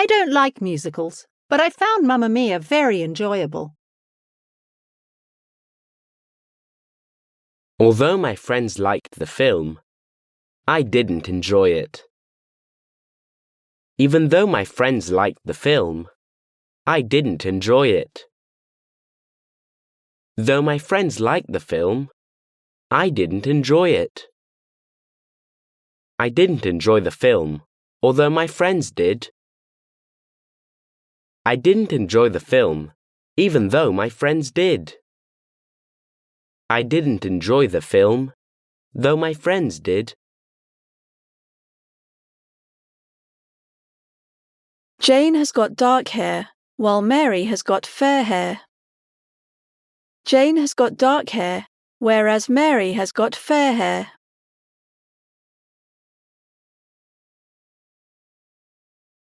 I don't like musicals, but I found Mamma Mia very enjoyable. Although my friends liked the film, I didn't enjoy it. Even though my friends liked the film, I didn't enjoy it. Though my friends liked the film, I didn't enjoy it. I didn't enjoy the film, although my friends did. I didn't enjoy the film, even though my friends did. I didn't enjoy the film, though my friends did. Jane has got dark hair, while Mary has got fair hair. Jane has got dark hair, whereas Mary has got fair hair.